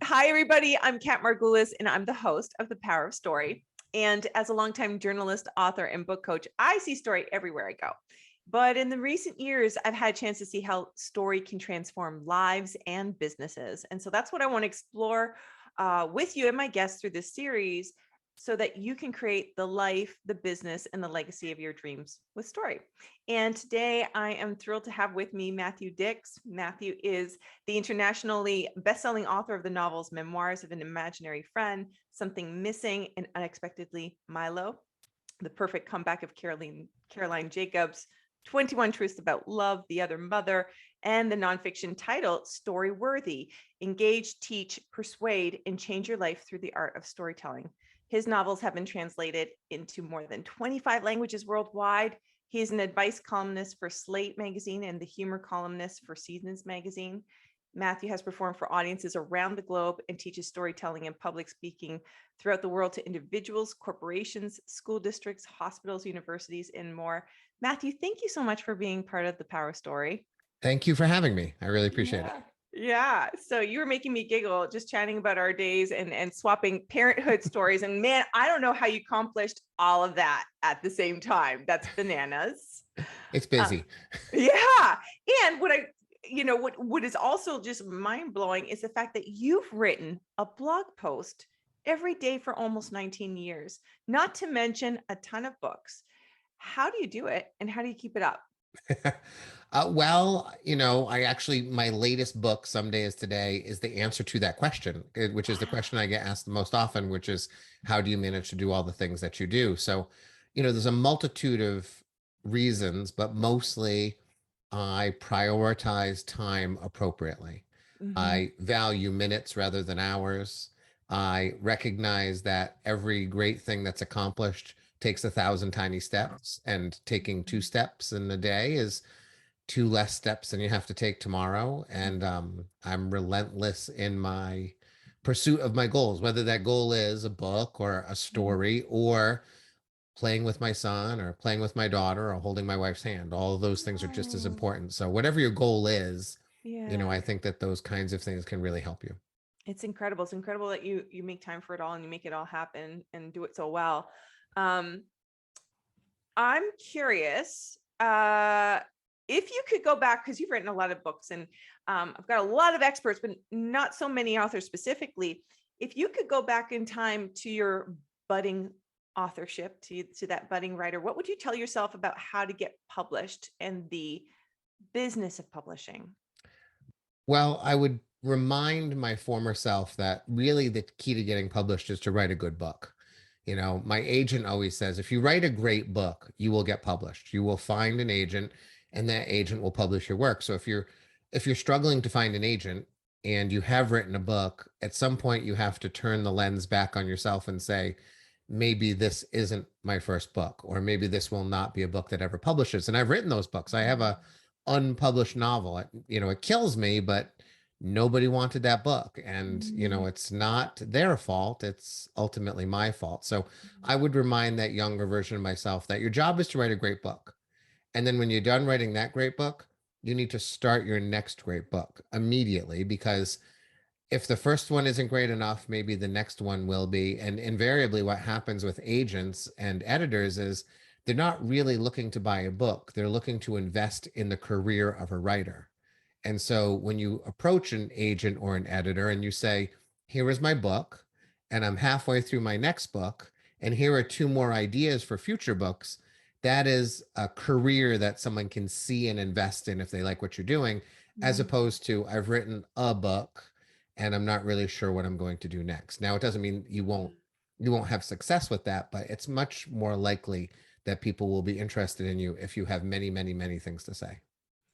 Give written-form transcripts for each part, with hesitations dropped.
Hi, everybody. I'm Kat Margulis, and I'm the host of The Power of Story. And as a longtime journalist, author, and book coach, I see story everywhere I go. But in the recent years, I've had a chance to see how story can transform lives and businesses. And so that's what I want to explore with you and my guests through this series so that you can create the life, the business, and the legacy of your dreams with story. And today I am thrilled to have with me Matthew Dix. Matthew is the internationally best-selling author of the novels Memoirs of an Imaginary Friend, Something Missing, and Unexpectedly Milo, The Perfect Comeback of Caroline Jacobs, 21 Truths About Love, The Other Mother, and the nonfiction title Storyworthy, Engage, Teach, Persuade, and Change Your Life Through the Art of Storytelling. His novels have been translated into more than 25 languages worldwide. He is an advice columnist for Slate magazine and the humor columnist for Seasons magazine. Matthew has performed for audiences around the globe and teaches storytelling and public speaking throughout the world to individuals, corporations, school districts, hospitals, universities, and more. Matthew, thank you so much for being part of The Power Story. Thank you for having me. I really appreciate it. Yeah. So you were making me giggle just chatting about our days and swapping parenthood stories. And man, I don't know how you accomplished all of that at the same time. That's bananas. It's busy. Yeah. And what is also just mind blowing is the fact that you've written a blog post every day for almost 19 years, not to mention a ton of books. How do you do it? And how do you keep it up? My latest book, Someday is Today, is the answer to that question, which is the question I get asked the most often, which is, how do you manage to do all the things that you do? So, there's a multitude of reasons, but mostly I prioritize time appropriately. I value minutes rather than hours. I recognize that every great thing that's accomplished takes 1,000 tiny steps, and taking 2 steps in a day is 2 less steps than you have to take tomorrow. And I'm relentless in my pursuit of my goals, whether that goal is a book or a story or playing with my son or playing with my daughter or holding my wife's hand. All of those things are just as important. So whatever your goal is, I think that those kinds of things can really help you. It's incredible. It's incredible that you make time for it all and you make it all happen and do it so well. I'm curious if you could go back, because you've written a lot of books and I've got a lot of experts, but not so many authors specifically. If you could go back in time to your budding authorship, to that budding writer, what would you tell yourself about how to get published and the business of publishing? Well, I would remind my former self that really the key to getting published is to write a good book. My agent always says, if you write a great book, you will get published. You will find an agent and that agent will publish your work. So if you're struggling to find an agent and you have written a book, at some point you have to turn the lens back on yourself and say, maybe this isn't my first book, or maybe this will not be a book that ever publishes. And I've written those books. I have a unpublished novel. It kills me, but nobody wanted that book. And, it's not their fault. It's ultimately my fault. So I would remind that younger version of myself that your job is to write a great book. And then when you're done writing that great book, you need to start your next great book immediately, because if the first one isn't great enough, maybe the next one will be. And invariably, what happens with agents and editors is they're not really looking to buy a book. They're looking to invest in the career of a writer. And so when you approach an agent or an editor and you say, here is my book, and I'm halfway through my next book, and here are 2 more ideas for future books, that is a career that someone can see and invest in if they like what you're doing, as opposed to, I've written a book and I'm not really sure what I'm going to do next. Now, it doesn't mean you won't have success with that, but it's much more likely that people will be interested in you if you have many, many, many things to say.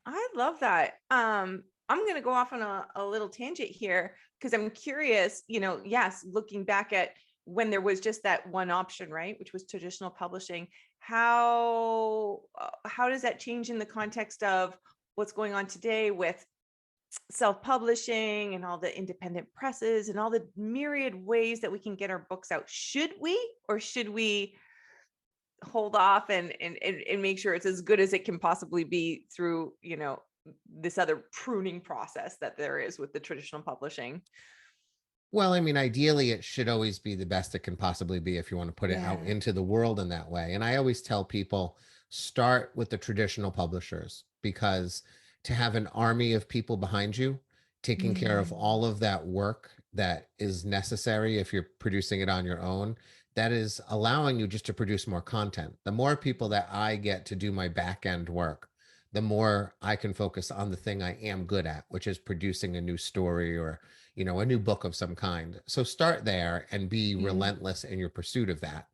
I love that. I'm going to go off on a little tangent here because I'm curious, yes, looking back at when there was just that one option, right, which was traditional publishing, how does that change in the context of what's going on today with self-publishing and all the independent presses and all the myriad ways that we can get our books out? Should we hold off and make sure it's as good as it can possibly be through, this other pruning process that there is with the traditional publishing? Well, I mean, ideally, it should always be the best it can possibly be if you want to put it out Yeah. into the world in that way. And I always tell people start with the traditional publishers because to have an army of people behind you taking care of Mm. all of that work that is necessary if you're producing it on your own, that is allowing you just to produce more content. The more people that I get to do my back end work, the more I can focus on the thing I am good at, which is producing a new story or a new book of some kind. So start there and be Yeah. relentless in your pursuit of that.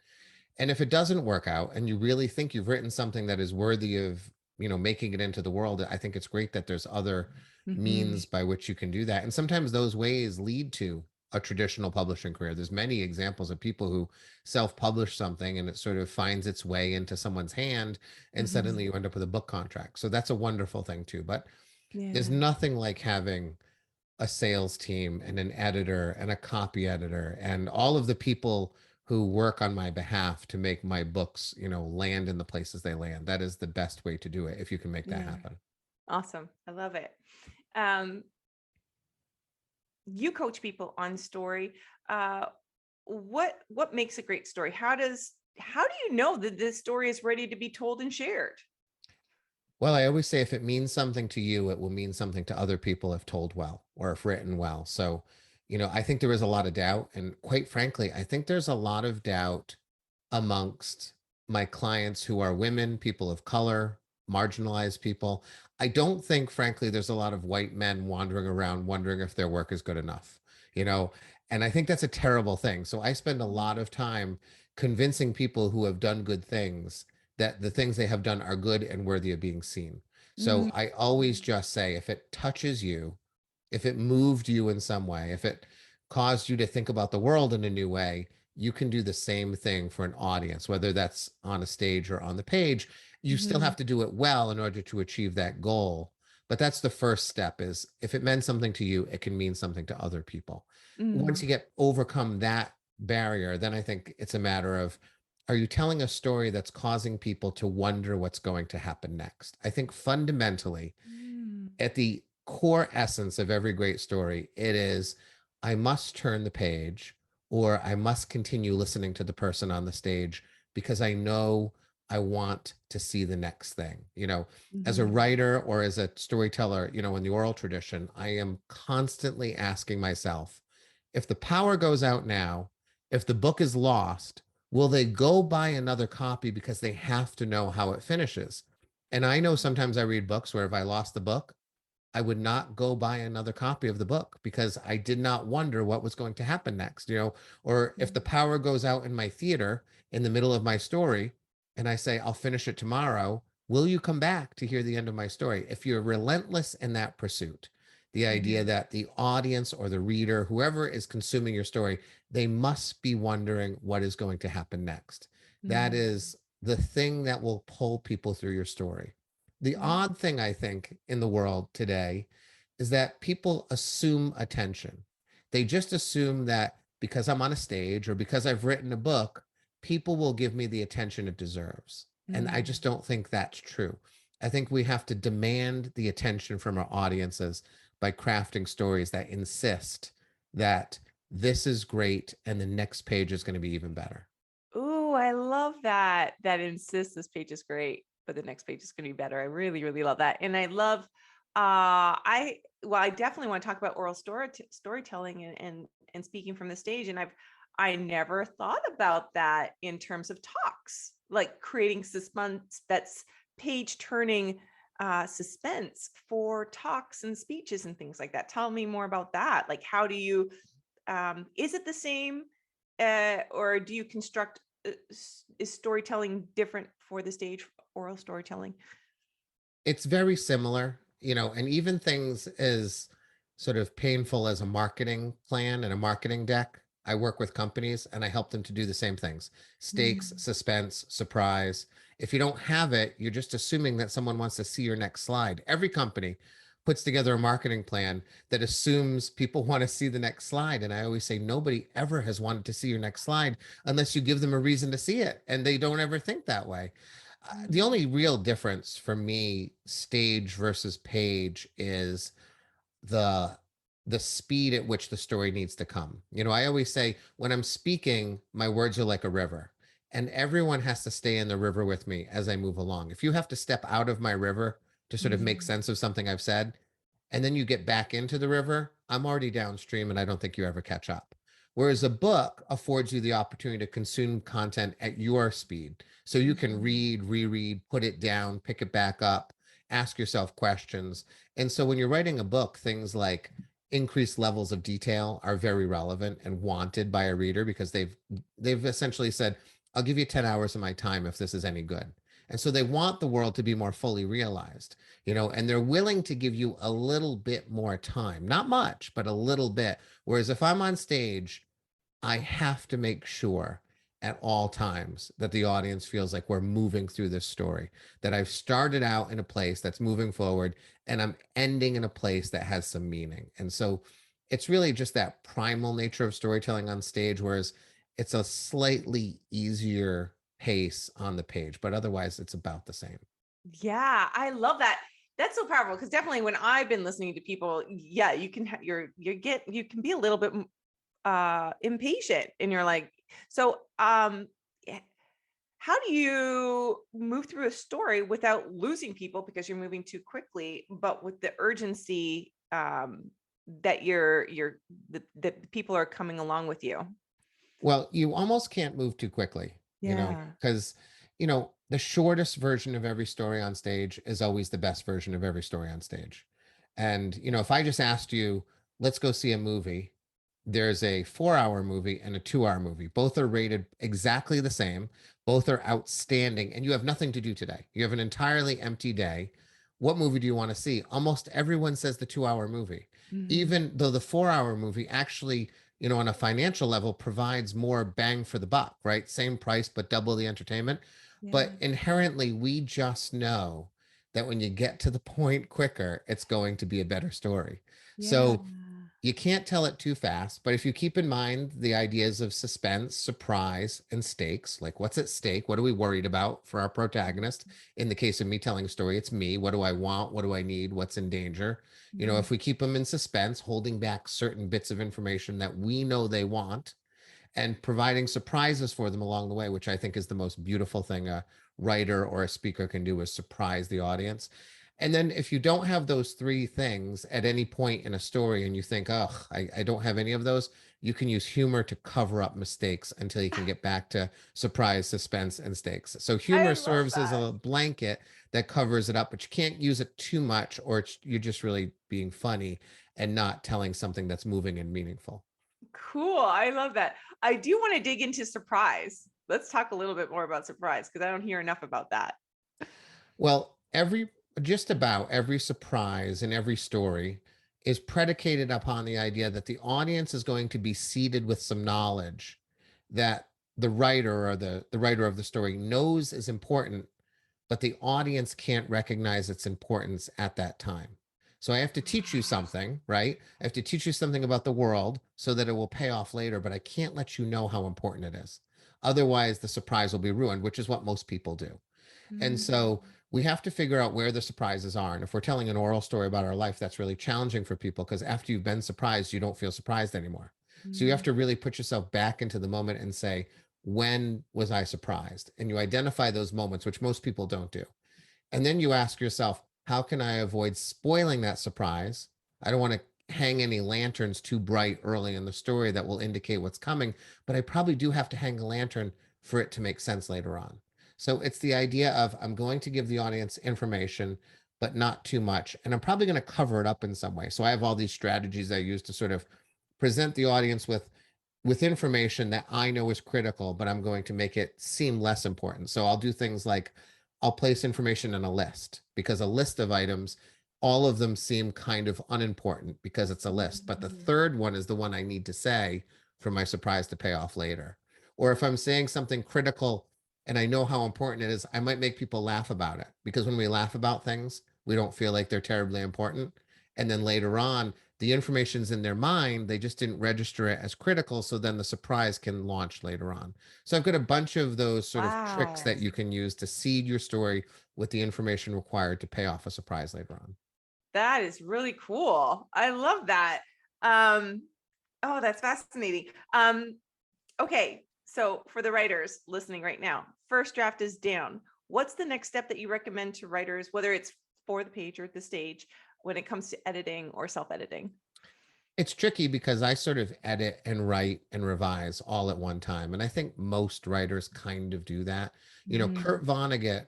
And if it doesn't work out and you really think you've written something that is worthy of, making it into the world, I think it's great that there's other Mhm. means by which you can do that. And sometimes those ways lead to a traditional publishing career. There's many examples of people who self-publish something and it sort of finds its way into someone's hand and suddenly Mhm. you end up with a book contract. So that's a wonderful thing too. But there's Yeah. nothing like having a sales team and an editor and a copy editor and all of the people who work on my behalf to make my books, land in the places they land. That is the best way to do it if you can make that Yeah. happen. Awesome. I love it. Um, you coach people on story. Uh, what makes a great story? How do you know that this story is ready to be told and shared? Well, I always say if it means something to you, it will mean something to other people if told well or if written well. So, I think there is a lot of doubt. And quite frankly, I think there's a lot of doubt amongst my clients who are women, people of color, marginalized people. I don't think, frankly, there's a lot of white men wandering around wondering if their work is good enough, you know, and I think that's a terrible thing. So I spend a lot of time convincing people who have done good things that the things they have done are good and worthy of being seen. So Mm. I always just say, if it touches you, if it moved you in some way, if it caused you to think about the world in a new way, you can do the same thing for an audience, whether that's on a stage or on the page. You still Mhm. have to do it well in order to achieve that goal. But that's the first step is if it meant something to you, it can mean something to other people. Once Mm. you get overcome that barrier, then I think it's a matter of are you telling a story that's causing people to wonder what's going to happen next? I think fundamentally, Mm. at the core essence of every great story, it is I must turn the page or I must continue listening to the person on the stage because I know I want to see the next thing. As a Mhm. writer or as a storyteller, in the oral tradition, I am constantly asking myself if the power goes out now, if the book is lost, will they go buy another copy because they have to know how it finishes? And I know sometimes I read books where if I lost the book, I would not go buy another copy of the book because I did not wonder what was going to happen next, or if the Mm. power goes out in my theater in the middle of my story and I say, I'll finish it tomorrow, will you come back to hear the end of my story? If you're relentless in that pursuit, the idea Mhm. that the audience or the reader, whoever is consuming your story, they must be wondering what is going to happen next. That Mm. is the thing that will pull people through your story. The Yeah. odd thing I think in the world today is that people assume attention. They just assume that because I'm on a stage or because I've written a book, people will give me the attention it deserves. And I Mm. just don't think that's true. I think we have to demand the attention from our audiences by crafting stories that insist that this is great and the next page is going to be even better. Ooh, I love that. That insists this page is great, but the next page is going to be better. I really, really love that. And I love, I definitely want to talk about storytelling and speaking from the stage. And I never thought about that in terms of talks, like creating suspense that's page turning suspense for talks and speeches and things like that. Tell me more about that. Like, how do you, is it the same? Or do you construct is storytelling different for the stage, oral storytelling? It's very similar, and even things as sort of painful as a marketing plan and a marketing deck. I work with companies and I help them to do the same things stakes, Mm. suspense, surprise. If you don't have it, you're just assuming that someone wants to see your next slide. Every company puts together a marketing plan that assumes people want to see the next slide. And I always say, nobody ever has wanted to see your next slide unless you give them a reason to see it. And they don't ever think that way. The Mm. only real difference for me, stage versus page, is the the speed at which the story needs to come. I always say when I'm speaking, my words are like a river, and everyone has to stay in the river with me as I move along. If you have to step out of my river to sort of make Mhm. sense of something I've said, and then you get back into the river, I'm already downstream and I don't think you ever catch up. Whereas a book affords you the opportunity to consume content at your speed. So you can Mhm. read, reread, put it down, pick it back up, ask yourself questions. And so when you're writing a book, things like increased levels of detail are very relevant and wanted by a reader because they've essentially said, I'll give you 10 hours of my time if this is any good. And so they want the world to be more fully realized, and they're willing to give you a little bit more time, not much, but a little bit. Whereas if I'm on stage, I have to make sure at all times that the audience feels like we're moving through this story, that I've started out in a place that's moving forward and I'm ending in a place that has some meaning. And so it's really just that primal nature of storytelling on stage, whereas it's a slightly easier pace on the page, but otherwise it's about the same. Yeah, I love that. That's so powerful because definitely when I've been listening to people, yeah, you can you can be a little bit impatient and you're like, so eh, how do you move through a story without losing people because you're moving too quickly, but with the urgency that that people are coming along with you? Well, you almost can't move too quickly, Yeah. because, the shortest version of every story on stage is always the best version of every story on stage. And, if I just asked you, let's go see a movie, there's a 4-hour movie and a 2-hour movie. Both are rated exactly the same. Both are outstanding. And you have nothing to do today. You have an entirely empty day. What movie do you want to see? Almost everyone says the 2-hour movie, Mhm. even though the 4-hour movie actually, on a financial level provides more bang for the buck, right? Same price, but double the entertainment. But Yeah. inherently, we just know that when you get to the point quicker, it's going to be a better story. Yeah. So you can't tell it too fast, but if you keep in mind the ideas of suspense, surprise, and stakes, like what's at stake, what are we worried about for our protagonist? In the case of me telling a story, it's me. What do I want? What do I need? What's in danger? Mhm. If we keep them in suspense, holding back certain bits of information that we know they want, and providing surprises for them along the way, which I think is the most beautiful thing a writer or a speaker can do, is surprise the audience. And then if you don't have those three things at any point in a story and you think, oh, I don't have any of those, you can use humor to cover up mistakes until you can get back to surprise, suspense, and stakes. So I humor love serves as that. a blanket that covers it up, but you can't use it too much, or you're just really being funny and not telling something that's moving and meaningful. Cool. I love that. I do want to dig into surprise. Let's talk a little bit more about surprise because I don't hear enough about that. Well, just about every surprise in every story is predicated upon the idea that the audience is going to be seeded with some knowledge that the writer or the writer of the story knows is important, but the audience can't recognize its importance at that time. So I have to teach you something, right? I have to teach you something about the world so that it will pay off later, but I can't let you know how important it is. Otherwise, the surprise will be ruined, which is what most people do. And Mm, so we have to figure out where the surprises are. And if we're telling an oral story about our life, that's really challenging for people because after you've been surprised, you don't feel surprised anymore. So you have mm, to really put yourself back into the moment and say, when was I surprised? And you identify those moments, which most people don't do. And then you ask yourself, how can I avoid spoiling that surprise? I don't want to hang any lanterns too bright early in the story that will indicate what's coming, but I probably do have to hang a lantern for it to make sense later on. So it's the idea of I'm going to give the audience information, but not too much. And I'm probably going to cover it up in some way. So I have all these strategies I use to sort of present the audience with information that I know is critical, but I'm going to make it seem less important. So I'll do things like I'll place information in a list because a list of items, all of them seem kind of unimportant because it's a list. But the mm. third one is the one I need to say for my surprise to pay off later. Or if I'm saying something critical and I know how important it is, I might make people laugh about it because when we laugh about things, we don't feel like they're terribly important. And then later on, the information's in their mind, they just didn't register it as critical, so then the surprise can launch later on. So I've got a bunch of those sort of tricks Wow. that you can use to seed your story with the information required to pay off a surprise later on. That is really cool. I love that. Um, oh, that's fascinating. Okay, so for the writers listening right now, first draft is down. What's the next step that you recommend to writers, whether it's for the page or the stage, when it comes to editing or self-editing? It's tricky because I sort of edit and write and revise all at one time. And I think most writers kind of do that. Mhm. Kurt Vonnegut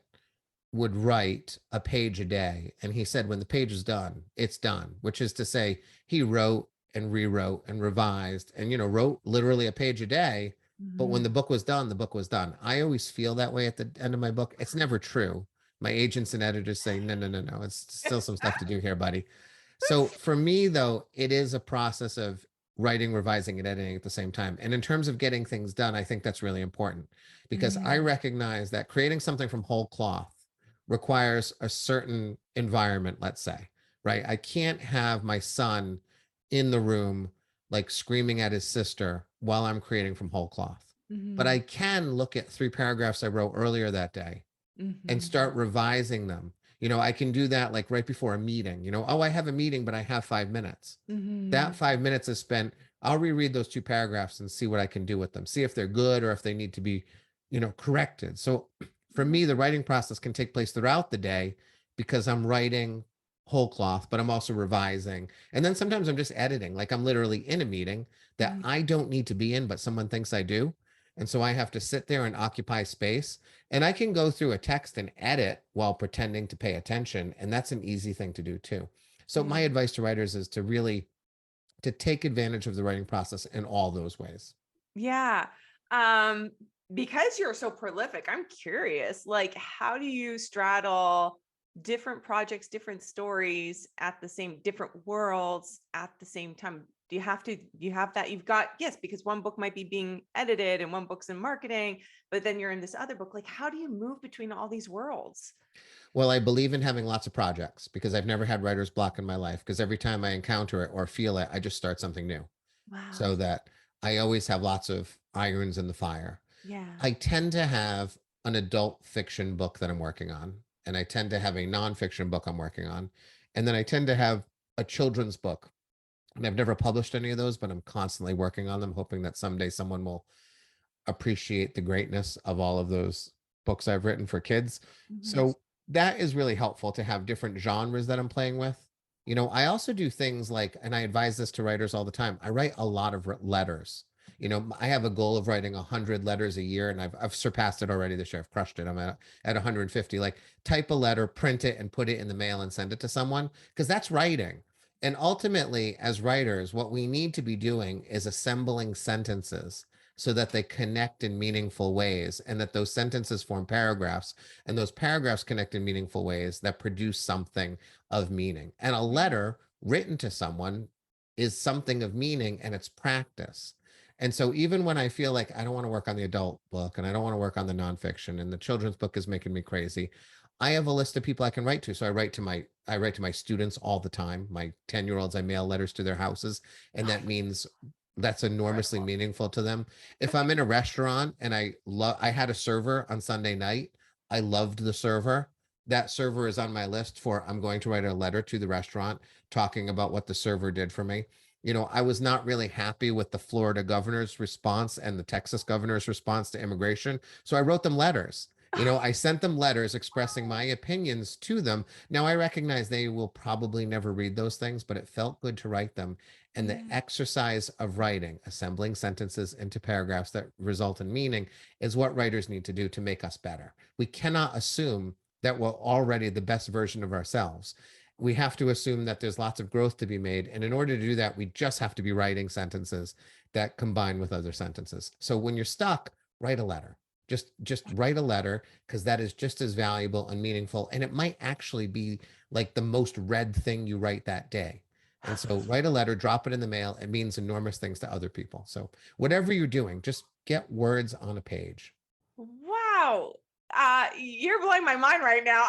would write a page a day. And he said, when the page is done, it's done, which is to say, he wrote and rewrote and revised and, wrote literally a page a day. But when the Mhm. book was done, the book was done. I always feel that way at the end of my book. It's never true. My agents and editors say, no, no, no, no. It's still some stuff to do here, buddy. So for me, though, it is a process of writing, revising, and editing at the same time. And in terms of getting things done, I think that's really important because I Mhm. recognize that creating something from whole cloth requires a certain environment, let's say, right? I can't have my son in the room, like screaming at his sister while I'm creating from whole cloth. But I Mhm. can look at 3 paragraphs I wrote earlier that day and start Mhm. revising them. I can do that like right before a meeting. Oh, I have a meeting, but I have 5 minutes. That Mhm. 5 minutes is spent. I'll reread those 2 paragraphs and see what I can do with them, see if they're good or if they need to be, corrected. So for me, the writing process can take place throughout the day because I'm writing whole cloth, but I'm also revising. And then sometimes I'm just editing, like I'm literally in a meeting that Mhm. I don't need to be in, but someone thinks I do. And so I have to sit there and occupy space. And I can go through a text and edit while pretending to pay attention. And that's an easy thing to do too. So my Yeah. advice to writers is to really to take advantage of the writing process in all those ways. Yeah. Um, because you're so prolific, I'm curious, like, how do you straddle different projects, different stories at the same, different worlds at the same time? Do you have that? You've got, yes, because one book might be being edited and one book's in marketing, but then you're in this other book. Like, how do you move between all these worlds? Well, I believe in having lots of projects because I've never had writer's block in my life because every time I encounter it or feel it, I just start something new Wow. so that I always have lots of irons in the fire. Yeah. I tend to have an adult fiction book that I'm working on, and I tend to have a nonfiction book I'm working on, and then I tend to have a children's book. And I've never published any of those, but I'm constantly working on them, hoping that someday someone will appreciate the greatness of all of those books I've written for kids. Mhm. So that is really helpful to have different genres that I'm playing with. I also do things like, and I advise this to writers all the time. I write a lot of letters. I have a goal of writing 100 letters a year, and I've surpassed it already this year. I've crushed it. I'm at 150. Like, type a letter, print it, and put it in the mail and send it to someone because that's writing. And ultimately, as writers, what we need to be doing is assembling sentences so that they connect in meaningful ways and that those sentences form paragraphs and those paragraphs connect in meaningful ways that produce something of meaning. And a Yeah. letter written to someone is something of meaning and it's practice. And so even when I feel like I don't want to work on the adult book and I don't want to work on the nonfiction and the children's book is making me crazy, I have a list of people I can write to. So I write to my students all the time. My 10-year-olds, I mail letters to their houses. And that means that's enormously Incredible. meaningful to them. If I'm in a restaurant and I had a server on Sunday night, I loved the server. That server is on my list for I'm going to write a letter to the restaurant talking about what the server did for me. I was not really happy with the Florida governor's response and the Texas governor's response to immigration. So I wrote them letters. I sent them letters expressing my opinions to them. Now I recognize they will probably never read those things, but it felt good to write them. And the Yeah. exercise of writing, assembling sentences into paragraphs that result in meaning, is what writers need to do to make us better. We cannot assume that we're already the best version of ourselves. We have to assume that there's lots of growth to be made. And in order to do that, we just have to be writing sentences that combine with other sentences. So when you're stuck, write a letter. Just write a letter because that is just as valuable and meaningful. And it might actually be like the most read thing you write that day. And so write a letter, drop it in the mail. It means enormous things to other people. So whatever you're doing, just get words on a page. Wow. You're blowing my mind right now.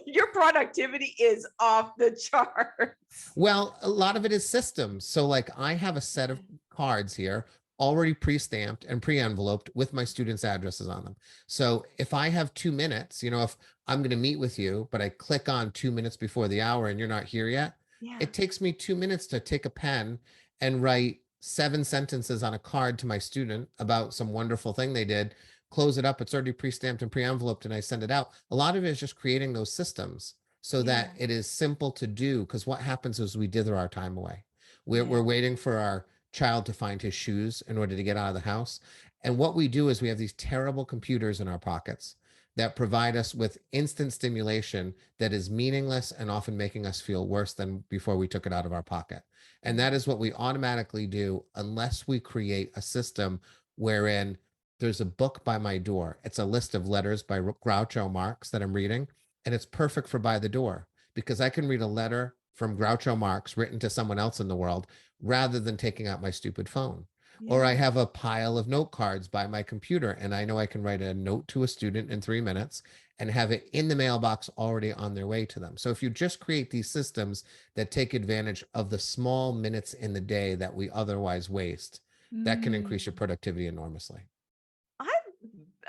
Your productivity is off the charts. Well, a lot of it is systems. So like I have a set of cards here already pre-stamped and pre-enveloped with my students' addresses on them. So if I have 2 minutes, if I'm going to meet with you, but I click on 2 minutes before the hour and you're not here yet, Yeah. It takes me 2 minutes to take a pen and write 7 sentences on a card to my student about some wonderful thing they did, close it up. It's already pre-stamped and pre-enveloped, and I send it out. A lot of it is just creating those systems so that Yeah. it is simple to do. Because what happens is we dither our time away. We're Yeah. waiting for our child to find his shoes in order to get out of the house. And what we do is we have these terrible computers in our pockets that provide us with instant stimulation that is meaningless and often making us feel worse than before we took it out of our pocket. And that is what we automatically do unless we create a system wherein there's a book by my door. It's a list of letters by Groucho Marx that I'm reading, and it's perfect for by the door because I can read a letter from Groucho Marx written to someone else in the world rather than taking out my stupid phone. Or I Yeah. have a pile of note cards by my computer, and I know I can write a note to a student in 3 minutes and have it in the mailbox already on their way to them. So if you just create these systems that take advantage of the small minutes in the day that we otherwise waste, that can increase your Mm. productivity enormously.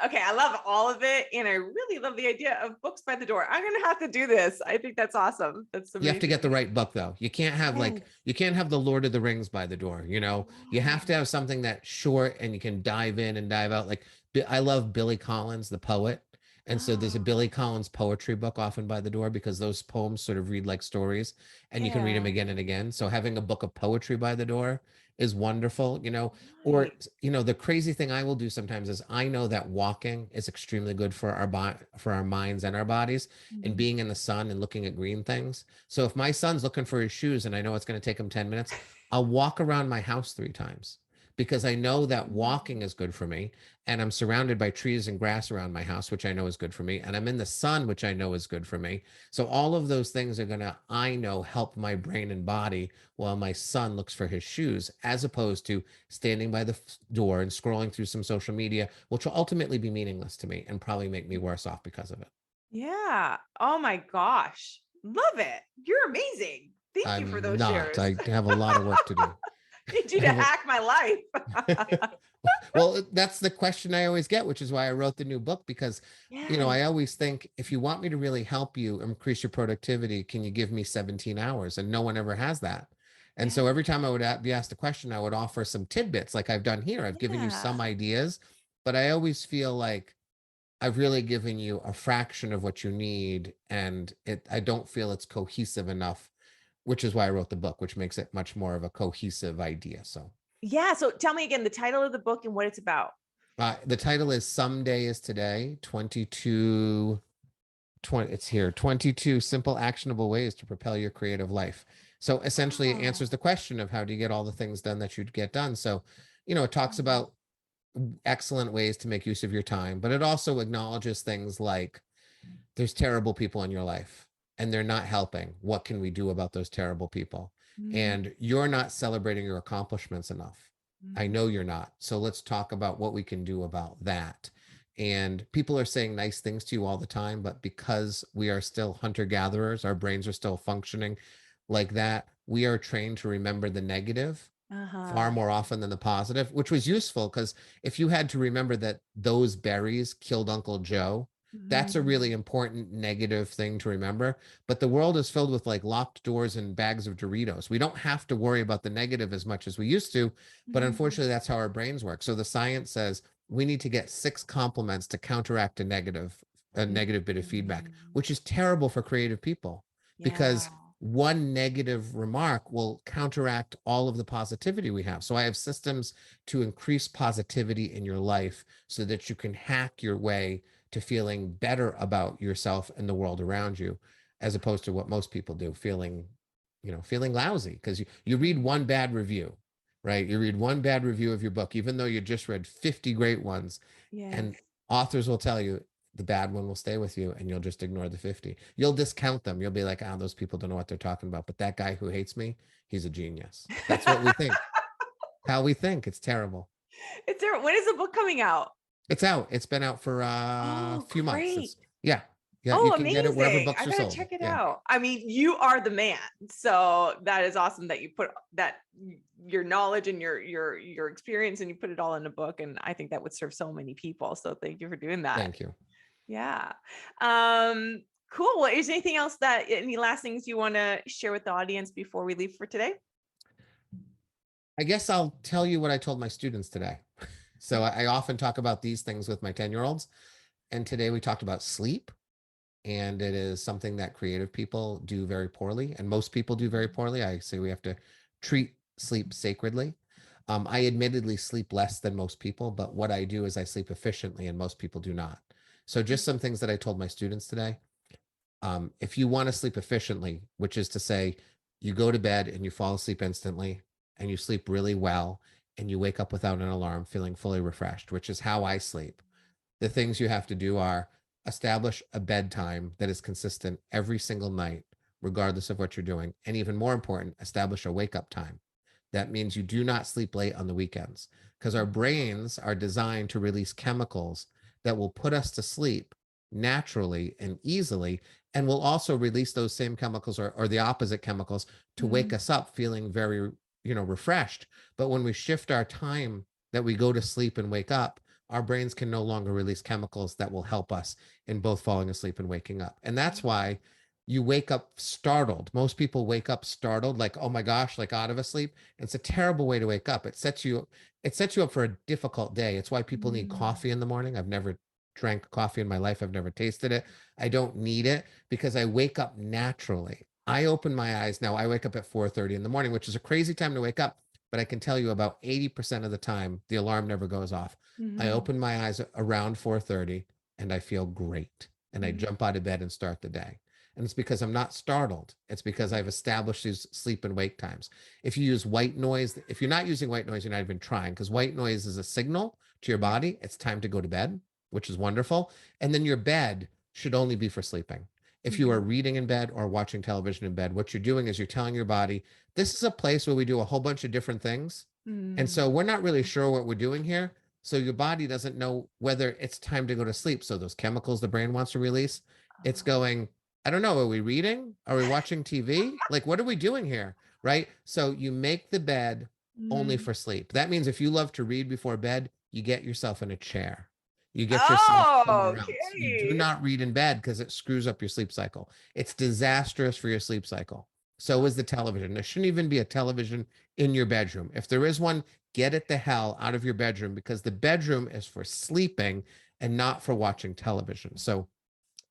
Okay, I love all of it. And I really love the idea of books by the door. I'm going to have to do this. I think that's awesome. That's You have to get the amazing. right book though. You can't have Yes. like you can't have the Lord of the Rings by the door, you know. You have to Yeah. have something that's short and you can dive in and dive out. Like I love Billy Collins, the poet. And so there's a Oh, Billy Collins poetry book often by the door because those poems sort of read like stories and you can read them yeah. again and again. So having a book of poetry by the door is wonderful, you know. Or Nice. the crazy thing I will do sometimes is I know that walking is extremely good for for our minds and our bodies and Mhm. being in the sun and looking at green things. So if my son's looking for his shoes and I know it's going to take him 10 minutes, I'll walk around my house 3 times because I know that walking Mm. is good for me. And I'm surrounded by trees and grass around my house, which I know is good for me. And I'm in the sun, which I know is good for me. So all of those things are going to, I know, help my brain and body while my son looks for his shoes, as opposed to standing by the door and scrolling through some social media, which will ultimately be meaningless to me and probably make me worse off because of it. Yeah. Oh my gosh. Love it. You're amazing. Thank you for I'm those not. shares. I have a lot of work to do. Need you I to have a, hack my life. well, that's the question I always get, which is why I wrote the new book because, Yes. I always think if you want me to really help you increase your productivity, can you give me 17 hours? And no one ever has that. And Yeah. so every time I would be asked a question, I would offer some tidbits like I've done here. I've given you Yeah. some ideas, but I always feel like I've really given you a fraction of what you need. And I don't feel it's cohesive enough, which is why I wrote the book, which makes it much more of a cohesive idea. So Yeah. So tell me again the title of the book and what it's about. the title is Someday is Today, 22, 20, it's here, 22 simple actionable ways to propel your creative life. So essentially it answers Oh. the question of how do you get all the things done that you'd get done. So, it talks Mhm. about excellent ways to make use of your time, but it also acknowledges things like there's terrible people in your life and they're not helping. What can we do about those terrible people? Mm, And you're not celebrating your accomplishments enough. I mm, know you're not. So let's talk about what we can do about that. And people are saying nice things to you all the time, but because we are still hunter gatherers, our brains are still functioning like that. We are trained to remember the negative far uh-huh. more often than the positive, which was useful because if you had to remember that those berries killed Uncle Joe, that's a really Mhm, important negative thing to remember. But the world is filled with like locked doors and bags of Doritos. We don't have to worry about the negative as much as we used to. But mhm, unfortunately, that's how our brains work. So the science says we need to get 6 compliments to counteract a negative bit of feedback, mhm. which is terrible for creative people Yeah. because one negative remark will counteract all of the positivity we have. So I have systems to increase positivity in your life so that you can hack your way to feeling better about yourself and the world around you, as opposed to what most people do, feeling lousy because you read Yeah. one bad review, right? You read one bad review of your book, even though you just read 50 great ones, and Yes. authors will tell you the bad one will stay with you and you'll just ignore the 50. You'll discount them. You'll be like, those people don't know what they're talking about. But that guy who hates me, he's a genius. That's what we think. How we think. It's terrible. It's there. When is the book coming out? It's out. It's been out for a Oh, few months. great. Yeah. Yeah, you Oh, can get it wherever amazing. books I are gotta sold. check it Yeah. out. I mean, you are the man. So that is awesome that you put that your knowledge and your experience and you put it all in a book. And I think that would serve so many people. So thank you for doing that. Thank you. Yeah. Um, Cool. Well, is there anything else any last things you want to share with the audience before we leave for today? I guess I'll tell you what I told my students today. So I often talk about these things with my 10-year-olds. And today we talked about sleep. And it is something that creative people do very poorly. And most people do very poorly. I say we have to treat sleep sacredly. I admittedly sleep less than most people, but what I do is I sleep efficiently, and most people do not. So just some things that I told my students today. If you want to sleep efficiently, which is to say, you go to bed and you fall asleep instantly and you sleep really well and you wake up without an alarm feeling fully refreshed, which is how I sleep. The things you have to do are establish a bedtime that is consistent every single night, regardless of what you're doing. And even more important, establish a wake up time. That means you do not sleep late on the weekends because our brains are designed to release chemicals that will put us to sleep naturally and easily, and will also release those same chemicals, or the opposite chemicals, to wake Mm, us up feeling very, refreshed. But when we shift our time that we go to sleep and wake up, our brains can no longer release chemicals that will help us in both falling asleep and waking up. And that's why you wake up startled. Most people wake up startled, like, oh my gosh, like out of a sleep. It's a terrible way to wake up. It sets you up for a difficult day. It's why people need mm, coffee in the morning. I've never drank coffee in my life. I've never tasted it. I don't need it because I wake up naturally. I open my eyes now. I wake up at 4:30 in the morning, which is a crazy time to wake up, but I can tell you about 80% of the time the alarm never goes off. I mhm, open my eyes around 4:30 and I feel great. And I mhm. jump out of bed and start the day. And it's because I'm not startled. It's because I've established these sleep and wake times. If you use white noise, if you're not using white noise, you're not even trying, because white noise is a signal to your body. It's time to go to bed, which is wonderful. And then your bed should only be for sleeping. If you are Mhm, reading in bed or watching television in bed, what you're doing is you're telling your body, this is a place where we do a whole bunch of different things. And mm. so we're not really sure what we're doing here. So your body doesn't know whether it's time to go to sleep. So those chemicals the brain wants to release, it's Oh. going, I don't know, are we reading? Are we watching TV? Like, what are we doing here? Right? So you make the bed only Mhm. for sleep. That means if you love to read before bed, you get yourself in a chair. You get yourself Oh, somewhere else. You do okay. not read in bed because it screws up your sleep cycle. It's disastrous for your sleep cycle. So is the television. There shouldn't even be a television in your bedroom. If there is one, get it the hell out of your bedroom, because the bedroom is for sleeping and not for watching television. So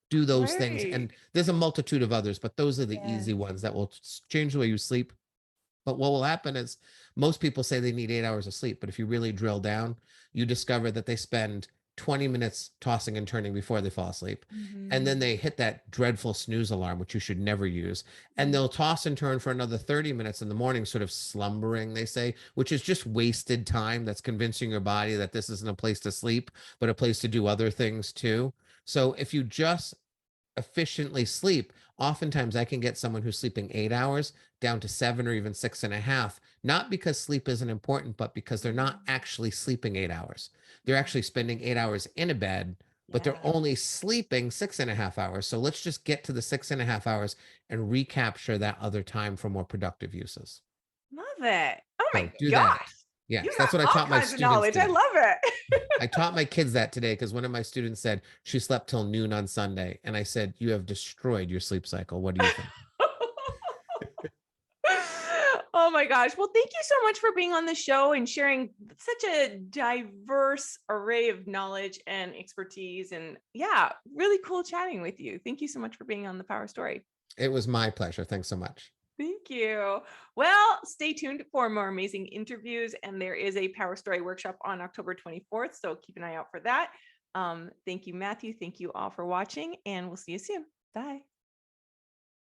do those things. Great. And there's a multitude of others, but those are the easy Yes. ones that will change the way you sleep. But what will happen is most people say they need 8 hours of sleep. But if you really drill down, you discover that they spend 20 minutes tossing and turning before they fall asleep. And then Mhm, they hit that dreadful snooze alarm, which you should never use. And mm. they'll toss and turn for another 30 minutes in the morning, sort of slumbering, they say, which is just wasted time. That's convincing your body that this isn't a place to sleep, but a place to do other things too. So if you just efficiently sleep, oftentimes I can get someone who's sleeping 8 hours down to 7 or even 6.5, not because sleep isn't important, but because they're not Mm. actually sleeping 8 hours. They're Yeah. actually spending 8 hours in a bed, but they're Yeah. only sleeping 6.5 hours. So let's just get to the 6.5 hours and recapture that other time for more productive uses. Love it. Oh my So do that. gosh. You Yes, got that's what I all taught my kinds of students knowledge. I today. love it. I taught my kids that today because one of my students said she slept till noon on Sunday. And I said, you have destroyed your sleep cycle. What do you think? Oh my gosh. Well, thank you so much for being on the show and sharing such a diverse array of knowledge and expertise. And yeah, really cool chatting with you. Thank you so much for being on the Power Story. It was my pleasure. Thanks so much. Thank you. Well, stay tuned for more amazing interviews. And there is a Power Story workshop on October 24th. So keep an eye out for that. Thank you, Matthew. Thank you all for watching, and we'll see you soon. Bye.